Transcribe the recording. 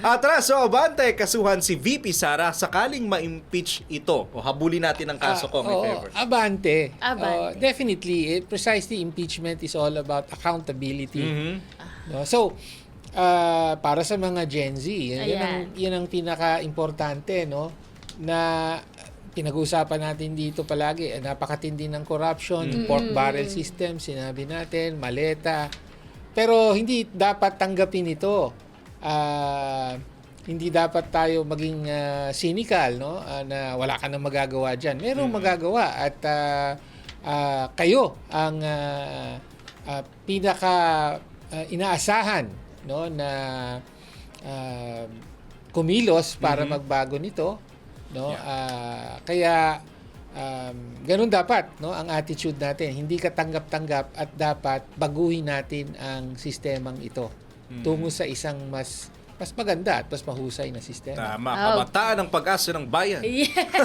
Atraso Abante, kasuhan si VP Sara sakaling ma-impeach ito. O habulin natin ang kaso ko, may favor. Abante. Abante. Definitely, precisely impeachment is all about accountability. Mhm. No? So, para sa mga Gen Z, yan ang pinaka-importante, no? Na pinag-uusapan natin dito palagi, napakatindi ng corruption, yung pork barrel system, sinabi natin, maleta. Pero hindi dapat tanggapin ito. Hindi dapat tayo maging cynical, no? Na wala ka nang magagawa dyan. Merong magagawa at kayo ang pinaka inaasahan, no, na kumilos para magbago nito, no? Kaya ganun dapat, no, ang attitude natin. Hindi ka tanggap-tanggap at dapat baguhin natin ang sistemang ito tungo sa isang mas maganda at mas mahusay na sistema. Tama, kabataan ang pag-asa ng bayan. Yeah.